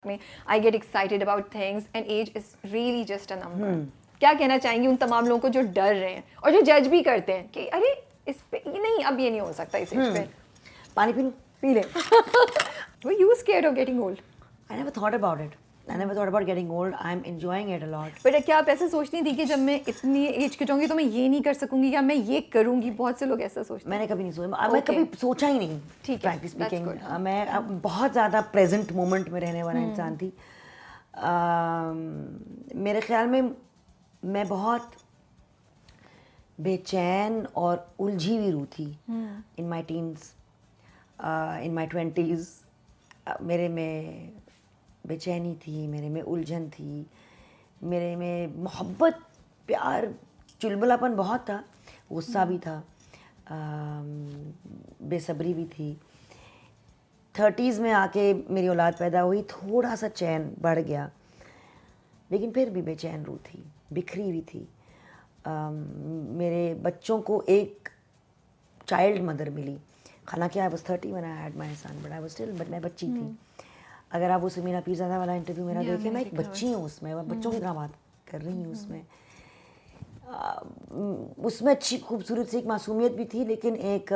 में I get excited about things and age is really just a number. क्या कहना चाहेंगी उन तमाम लोगों को जो डर रहे हैं और जो जज भी करते हैं कि अरे इस पे ये नहीं, अब ये नहीं हो सकता इस एज पे। पानी पी लूं? पी ले। Were you scared of getting old? I never thought about it. I never thought about getting old. I'm enjoying it a lot. But क्या आप ऐसे सोचती थी कि जब मैं इतनी एज की जाऊंगी तो मैं ये नहीं कर सकूंगी या मैं ये करूंगी? बहुत से लोग ऐसा सोचते हैं। मैंने कभी नहीं सोचा, मैं कभी सोचा ही नहीं। ठीक है, frankly speaking, मैं बहुत ज़्यादा प्रेजेंट मोमेंट में रहने वाला इंसान थी। मेरे ख्याल में मैं बहुत बेचैन और उलझी हुई रूह थी इन माई टीन्स, इन माई 20s। मेरे में बेचैनी थी, मेरे में उलझन थी, मेरे में मोहब्बत, प्यार, चुलबुलापन बहुत था, गुस्सा भी था, बेसब्री भी थी। 30s में आके मेरी औलाद पैदा हुई, थोड़ा सा चैन बढ़ गया, लेकिन फिर भी बेचैन रूह थी, बिखरी हुई थी। मेरे बच्चों को एक चाइल्ड मदर मिली, हालांकि I was 30 when I had my son, but I was still, but मैं बच्ची थी। अगर आप उस मीना पीज़ा वाला इंटरव्यू मेरा देखें, मैं एक बच्ची हूँ उसमें, मैं बच्चों की तरह बात कर रही हूँ उसमें। उसमें अच्छी खूबसूरत सी एक मासूमियत भी थी, लेकिन एक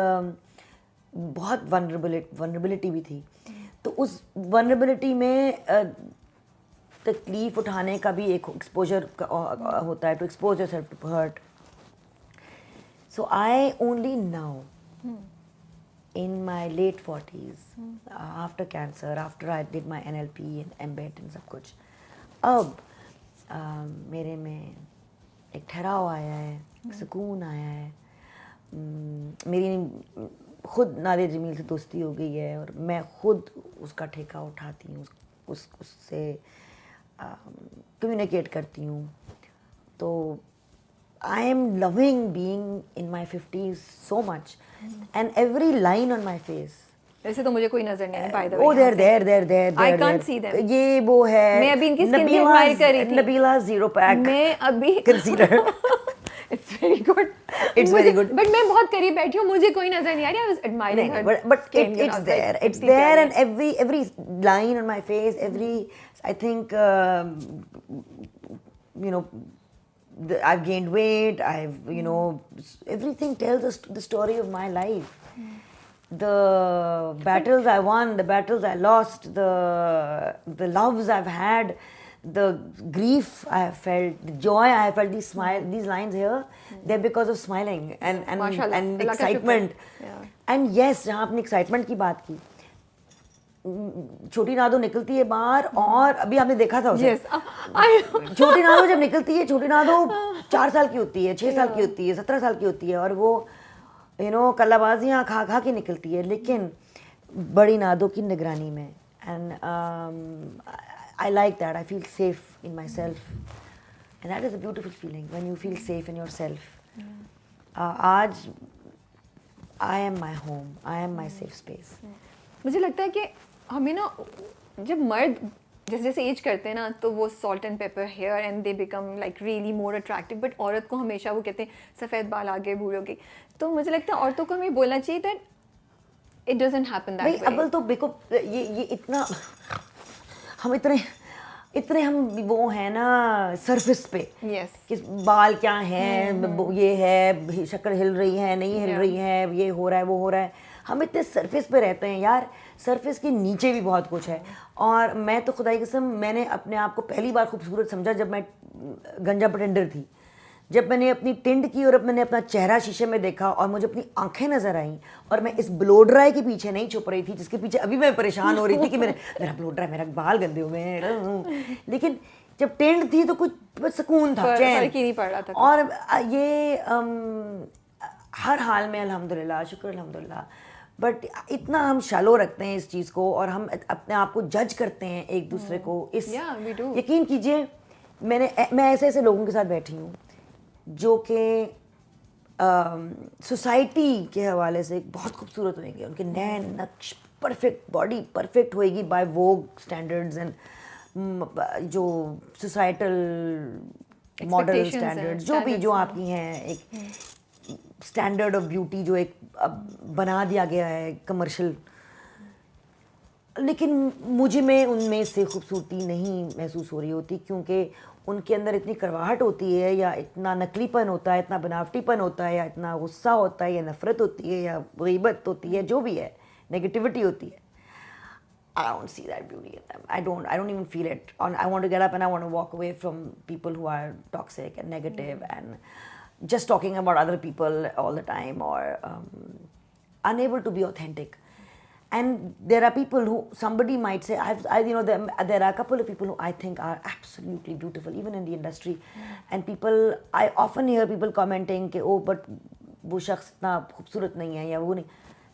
बहुत वनरेबिलिटी भी थी। तो उस वनरेबिलिटी में तकलीफ़ उठाने का भी एक एक्सपोजर होता है, to expose yourself to hurt. So I only now in my late 40s, after cancer, after I did my NLP and MBET and सब कुछ, अब मेरे में एक ठहराव आया है, सुकून आया है। मेरी खुद नादिर जमील से दोस्ती हो गई है और मैं खुद उसका ठेका उठाती हूँ, उससे कम्युनिकेट करती हूँ। तो I am loving being in my 50s so much, and every line on my face. वैसे तो मुझे कोई नजर नहीं है by the way। Oh, there. I can't see them। ये वो है। मैं अभी इनकी स्किन की एडमायर कर रही थी। Nabila zero pack. मैं अभी concealer. It's very good। It's very good। But मैं बहुत करीब बैठी हूँ, मुझे कोई नजर नहीं आ रही। I was admiring her। But it's there। It's there, and every line on my face, I think, you know, I've gained weight, you know, everything tells us the story of my life. The battles I won, the battles I lost, the loves I've had, the grief I have felt, the joy I have felt, these lines here, they're because of smiling and excitement. And yes, जहाँ आपने excitement की बात की, छोटी नादो निकलती है बाहर, और अभी आपने देखा था उसे। छोटी नादो जब निकलती है, छोटी नादो 4 साल की होती है, 6 साल की होती है, 17 साल की होती है, और वो कलाबाजियाँ खा खा के निकलती है, लेकिन बड़ी नादो की निगरानी में। And I like that, I feel safe in myself, and that is a beautiful feeling when you feel safe in yourself. आज I am my home, I am my safe space. मुझे लगता है कि हमें ना, जब मर्द जैसे जैसे एज करते हैं ना, तो वो salt and pepper hair and they become like really more attractive, but औरत को हमेशा वो कहते हैं सफ़ेद बाल आगे बूढ़ोगी। तो मुझे लगता है औरतों को हमें बोलना चाहिए that it doesn't happen that way. अव्वल तो देखो, ये इतना हम इतने हम वो है ना सरफेस पे, कि बाल क्या हैं, ये है, शक्ल हिल रही है, नहीं हिल रही है, ये हो रहा है, वो हो रहा है। हम इतने सरफेस पे रहते हैं यार, सरफेस के नीचे भी बहुत कुछ है। और मैं तो खुदा की कसम, मैंने अपने आप को पहली बार खूबसूरत समझा जब मैं गंजा प्रेटेंडर थी। जब मैंने अपनी टिंड की और मैंने अपना चेहरा शीशे में देखा और मुझे अपनी आंखें नजर आईं, और मैं इस ब्लो ड्राई के पीछे नहीं छुप रही थी, जिसके पीछे अभी मैं परेशान हो रही थी कि मेरा ब्लो ड्राई, मेरा बाल गंदे हुए हैं, लेकिन जब टिंड थी तो कुछ सुकून था, चैन नहीं पड़ रहा था। और ये हर हाल में अल्हम्दुलिल्लाह, शुक्र अल्हम्दुलिल्लाह। बट इतना हम शैलो रखते हैं इस चीज़ को, और हम अपने आप को जज करते हैं एक दूसरे को। इस यकीन कीजिए, मैं ऐसे लोगों के साथ बैठी हूँ जो कि सोसाइटी के हवाले से बहुत खूबसूरत होंगे, उनके नैन नक्श परफेक्ट, बॉडी परफेक्ट होएगी बाय वोग स्टैंडर्ड्स एंड जो सोसाइटल मॉडल स्टैंडर्ड्स, जो आपकी हैं, एक स्टैंडर्ड ऑफ ब्यूटी जो एक बना दिया गया है कमर्शियल। लेकिन मुझे में उनमें से खूबसूरती नहीं महसूस हो रही होती, क्योंकि उनके अंदर इतनी कड़वाहट होती है, या इतना नकलीपन होता है, इतना बनावटीपन होता है, या इतना गुस्सा होता है, या नफ़रत होती है, या गीबत होती है, जो भी है, नेगेटिविटी होती है. I don't see that beauty in them. I don't even feel it. I want to get up and I want to walk away from people who are toxic and negative and just talking about other people all the time, or unable to be authentic. And there are people who, somebody might say, there are a couple of people who I think are absolutely beautiful, even in the industry. And people, I often hear people commenting, कि, oh, but वो शख्स इतना खूबसूरत नहीं है, या वो नहीं.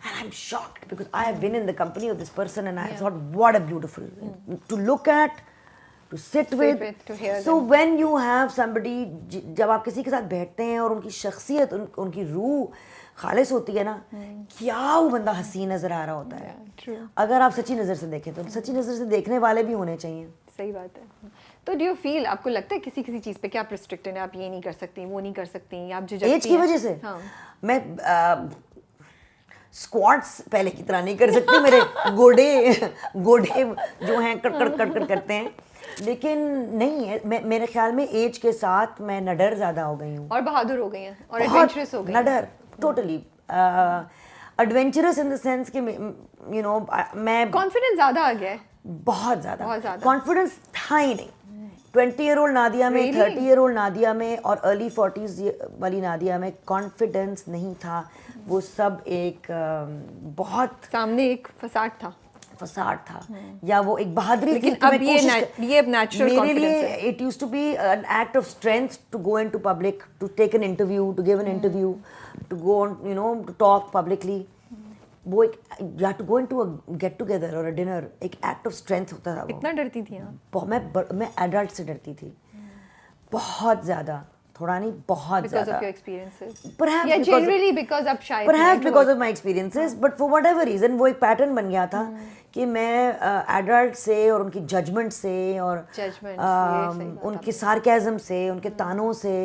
And I'm shocked because I have been in the company of this person and I thought, what a beautiful to look at, to sit with. To hear So them. when you have somebody, जब आप किसी के साथ बैठते हैं और उनकी शख्सियत, उनकी रूह खालिस होती है ना, क्या वो बंदा हसीन नजर आ रहा होता है. True. अगर आप सच्ची नज़र से देखें तो सच्ची नज़र से देखने वाले भी होने चाहिए. सही बात है. तो डू यू फील, आपको लगता है किसी चीज़ पे क्या आप रिस्ट्रिक्टेड हैं, आप ये नहीं कर सकती, वो नहीं कर सकती, आप झिझकती हैं? एज की वजह से मैं स्क्वाट्स पहले की तरह नहीं कर सकती, मेरे गोडे जो हैं कट करते हैं, लेकिन नहीं है. मेरे ख्याल में एज के साथ मैं नडर ज़्यादा हो गई हूँ, और बहादुर हो गई हैं, और एडवेंचरस हो गई हैं. नडर totally adventurous in the sense कि यू नो मैं कॉन्फिडेंस ज़्यादा आ गया है. बहुत ज़्यादा कॉन्फिडेंस था ही नहीं. 20-year-old नादिया में, 30-year-old नादिया में और अर्ली 40s वाली नादिया में कॉन्फिडेंस नहीं था. वो सब एक बहुत सामने एक फसाद था, या वो एक बहादुरी थी. लेकिन अब ये नेचुरल कॉन्फिडेंस है. It used to be an act of strength to go into public, to take an interview, to give an interview, to go on, to talk publicly. वो एक, you have to go into a get together or a dinner, एक act of strength होता था वो. इतना डरती थी आप? मैं एडल्ट से डरती थी बहुत ज़्यादा, थोड़ा नहीं, बहुत because ज़्यादा. of your experiences? Perhaps Yeah, because generally because आप शायद perhaps because of my experiences, but for whatever reason वो एक पैटर्न बन गया था कि मैं एडल्ट से और उनकी जजमेंट से और उनके सार्केज़म से, उनके तानों से,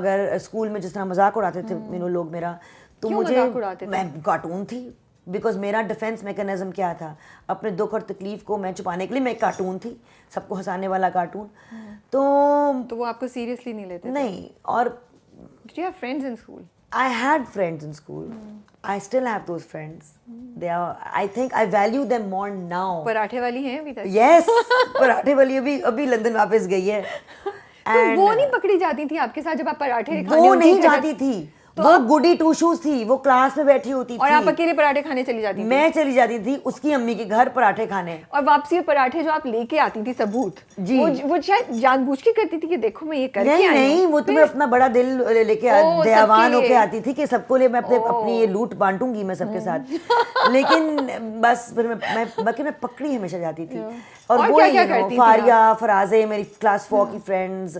अगर स्कूल में जिस तरह मजाक उड़ाते थे लोग मेरा, तो मुझे, मैं कार्टून थी. बिकॉज मेरा डिफेंस मैकेनिज्म क्या था, अपने दुख और तकलीफ को मैं छुपाने के लिए मैं एक कार्टून थी, सबको हंसाने वाला कार्टून. तो वो आपको सीरियसली नहीं लेते नहीं. और Did you have friends in school? I had friends in school. I still have those friends. They are, I think I value them more now. पराठे वाली हैं अभी तक? Yes, पराठे वाली अभी लंदन वापस गई है. तो वो नहीं पकड़ी जाती थी आपके साथ जब आप पराठे खाने? वो नहीं जाती थी, वो गुडी टू शूज थी, वो क्लास में बैठी होती थी और आप अकेले पराठे खाने चली जाती थी? मैं चली जाती थी उसकी अम्मी के घर पराठे खाने. और वापसी में पराठे जो आप लेके आती थी सबूत, वो शायद जानबूझ के करती थी कि देखो मैं ये करके आई हूं. नहीं, वो तो मैं अपना बड़ा दिल लेके दयावान होके आती थी कि सबको लिए मैं अपनी ये लूट बांटूंगी मैं सबके साथ. लेकिन बस फिर मैं पकड़ी हमेशा जाती थी. और वो फारिया, फराजे, मेरी क्लास 4 की फ्रेंड्स.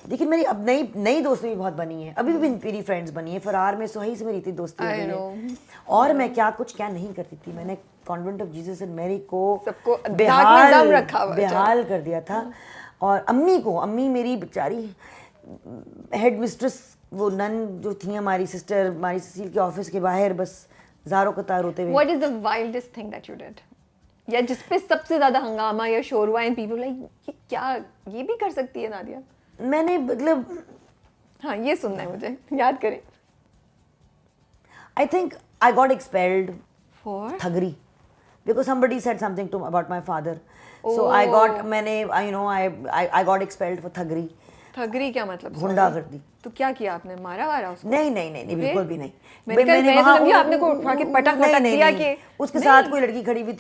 लेकिन मेरी अब नई दोस्ती भी बहुत बनी है, अभी भी मेरी फ्रेंड्स बनी है. फरार में सुहाई से मेरी इतनी दोस्ती हो गई है. और मैं क्या नहीं करती थी. मैंने convent of Jesus and Mary को बेहाल कर दिया था. और अम्मी मेरी बेचारी हेड मिस्ट्रेस, वो नन जो थी हमारी सिस्टर, मारी सुशील के ऑफिस के बाहर बस ज़ारों कतार होते हुए. What is the wildest thing that you did? या जिस पे सबसे ज्यादा हंगामा या शोर हुआ एंड पीपल लाइक ये क्या, ये भी कर सकती है नादिया? मैंने मतलब, हाँ ये सुनना है मुझे, याद करें. I think I got expelled for thuggery because somebody said something about my father. So I got expelled for thuggery. थगरी क्या मतलब? गुंडागर्दी. तो क्या किया आपने, मारा वारा उसको? नहीं बिल्कुल भी नहीं. मैंने वहाँ आपने को पटक दिया कि उसके साथ कोई लड़की खड़ी हुई थी.